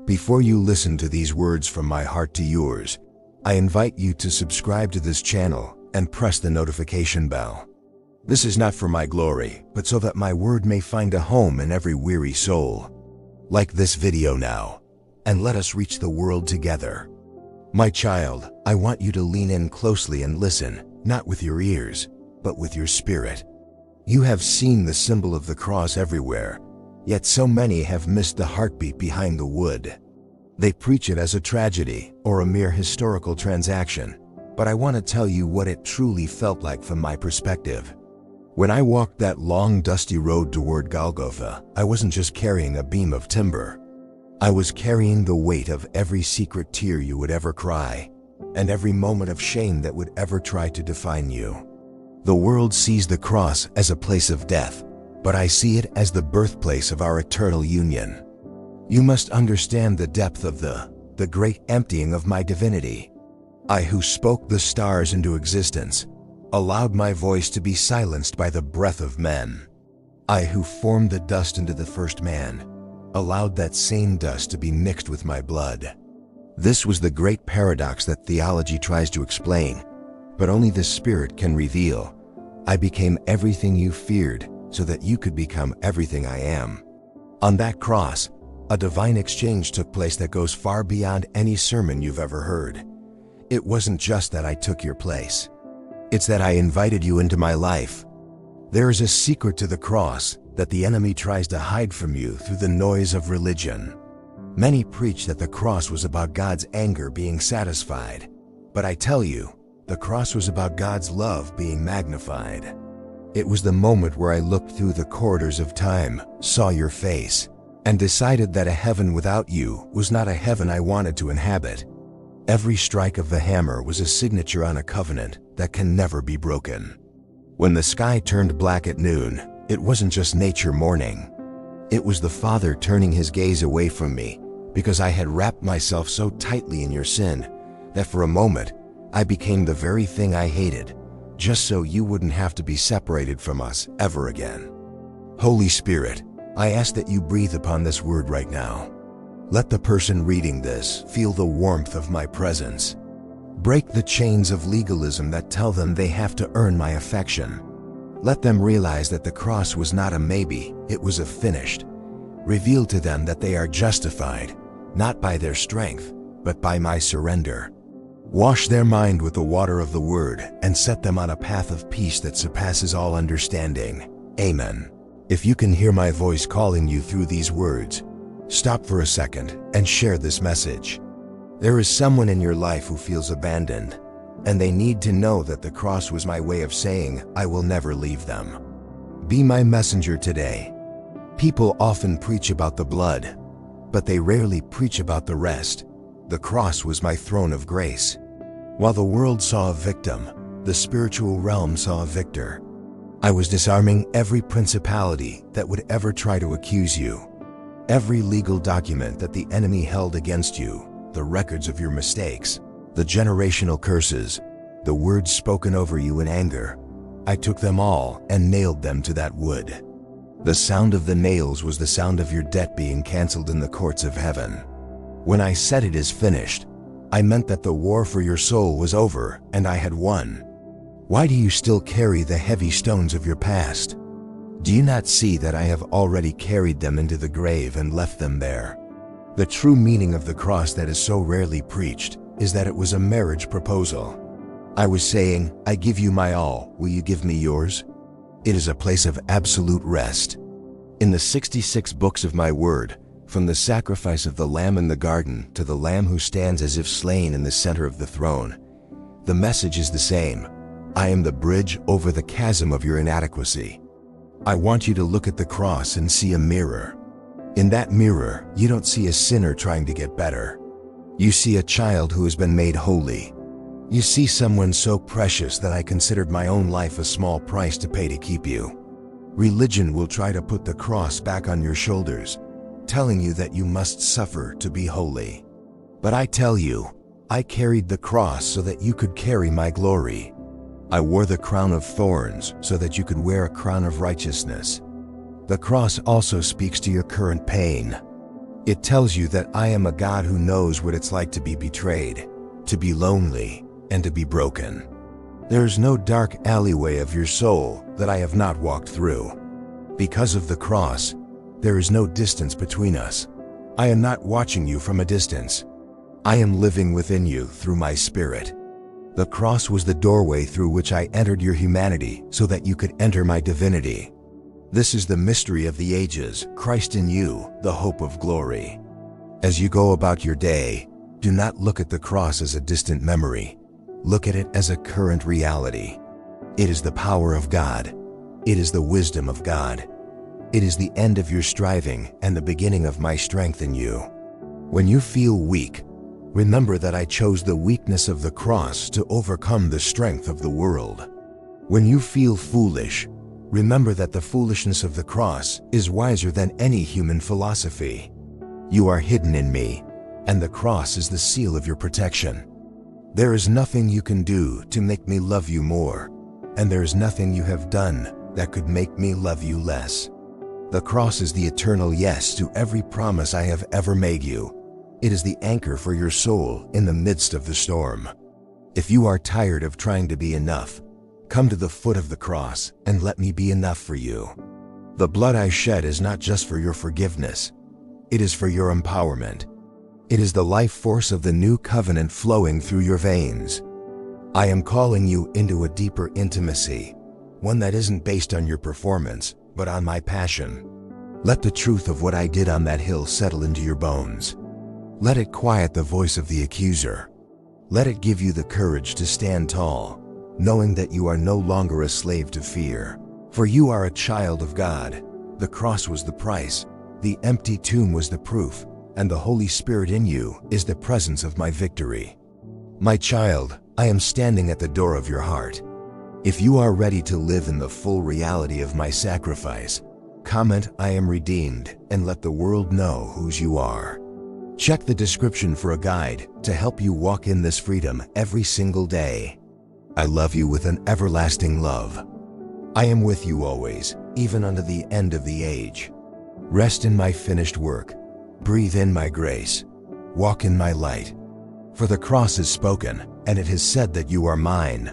Before you listen to these words from my heart to yours, I invite you to subscribe to this channel and press the notification bell. This is not for my glory, but so that my word may find a home in every weary soul. Like this video now, and let us reach the world together. My child, I want you to lean in closely and listen, not with your ears, but with your spirit. You have seen the symbol of the cross everywhere, yet so many have missed the heartbeat behind the wood. They preach it as a tragedy or a mere historical transaction, but I want to tell you what it truly felt like from my perspective. When I walked that long, dusty road toward Golgotha, I wasn't just carrying a beam of timber. I was carrying the weight of every secret tear you would ever cry, and every moment of shame that would ever try to define you. The world sees the cross as a place of death, but I see it as the birthplace of our eternal union. You must understand the depth of the great emptying of my divinity. I who spoke the stars into existence, allowed my voice to be silenced by the breath of men. I who formed the dust into the first man, allowed that same dust to be mixed with my blood. This was the great paradox that theology tries to explain, but only the Spirit can reveal. I became everything you feared so that you could become everything I am. On that cross, a divine exchange took place that goes far beyond any sermon you've ever heard. It wasn't just that I took your place. It's that I invited you into my life. There is a secret to the cross that the enemy tries to hide from you through the noise of religion. Many preach that the cross was about God's anger being satisfied, but I tell you, the cross was about God's love being magnified. It was the moment where I looked through the corridors of time, saw your face, and decided that a heaven without you was not a heaven I wanted to inhabit. Every strike of the hammer was a signature on a covenant that can never be broken. When the sky turned black at noon, it wasn't just nature mourning. It was the Father turning his gaze away from me because I had wrapped myself so tightly in your sin that for a moment I became the very thing I hated, just so you wouldn't have to be separated from us ever again. Holy Spirit, I ask that you breathe upon this word right now. Let the person reading this feel the warmth of my presence. Break the chains of legalism that tell them they have to earn my affection. Let them realize that the cross was not a maybe, it was a finished. Reveal to them that they are justified, not by their strength, but by my surrender. Wash their mind with the water of the word and set them on a path of peace that surpasses all understanding. Amen. If you can hear my voice calling you through these words, stop for a second and share this message. There is someone in your life who feels abandoned, and they need to know that the cross was my way of saying, I will never leave them. Be my messenger today. People often preach about the blood, but they rarely preach about the rest. The cross was my throne of grace. While the world saw a victim, the spiritual realm saw a victor. I was disarming every principality that would ever try to accuse you. Every legal document that the enemy held against you, the records of your mistakes, the generational curses, the words spoken over you in anger, I took them all and nailed them to that wood. The sound of the nails was the sound of your debt being canceled in the courts of heaven. When I said it is finished, I meant that the war for your soul was over and I had won. Why do you still carry the heavy stones of your past? Do you not see that I have already carried them into the grave and left them there? The true meaning of the cross that is so rarely preached is that it was a marriage proposal. I was saying, I give you my all, will you give me yours? It is a place of absolute rest. In the 66 books of my word, from the sacrifice of the lamb in the garden to the lamb who stands as if slain in the center of the throne, the message is the same. I am the bridge over the chasm of your inadequacy. I want you to look at the cross and see a mirror. In that mirror, you don't see a sinner trying to get better. You see a child who has been made holy. You see someone so precious that I considered my own life a small price to pay to keep you. Religion will try to put the cross back on your shoulders, telling you that you must suffer to be holy. But I tell you, I carried the cross so that you could carry my glory. I wore the crown of thorns so that you could wear a crown of righteousness. The cross also speaks to your current pain. It tells you that I am a God who knows what it's like to be betrayed, to be lonely, and to be broken. There is no dark alleyway of your soul that I have not walked through. Because of the cross, there is no distance between us. I am not watching you from a distance. I am living within you through my Spirit. The cross was the doorway through which I entered your humanity so that you could enter my divinity. This is the mystery of the ages, Christ in you, the hope of glory. As you go about your day, do not look at the cross as a distant memory. Look at it as a current reality. It is the power of God. It is the wisdom of God. It is the end of your striving and the beginning of my strength in you. When you feel weak, remember that I chose the weakness of the cross to overcome the strength of the world. When you feel foolish, remember that the foolishness of the cross is wiser than any human philosophy. You are hidden in me, and the cross is the seal of your protection. There is nothing you can do to make me love you more, and there is nothing you have done that could make me love you less. The cross is the eternal yes to every promise I have ever made you. It is the anchor for your soul in the midst of the storm. If you are tired of trying to be enough, come to the foot of the cross and let me be enough for you. The blood I shed is not just for your forgiveness. It is for your empowerment. It is the life force of the new covenant flowing through your veins. I am calling you into a deeper intimacy, one that isn't based on your performance, but on my passion. Let the truth of what I did on that hill settle into your bones. Let it quiet the voice of the accuser. Let it give you the courage to stand tall, knowing that you are no longer a slave to fear. For you are a child of God. The cross was the price, the empty tomb was the proof, and the Holy Spirit in you is the presence of my victory. My child, I am standing at the door of your heart. If you are ready to live in the full reality of my sacrifice, comment "I am redeemed" and let the world know whose you are. Check the description for a guide to help you walk in this freedom every single day. I love you with an everlasting love. I am with you always, even unto the end of the age. Rest in my finished work. Breathe in my grace. Walk in my light. For the cross is spoken, and it has said that you are mine.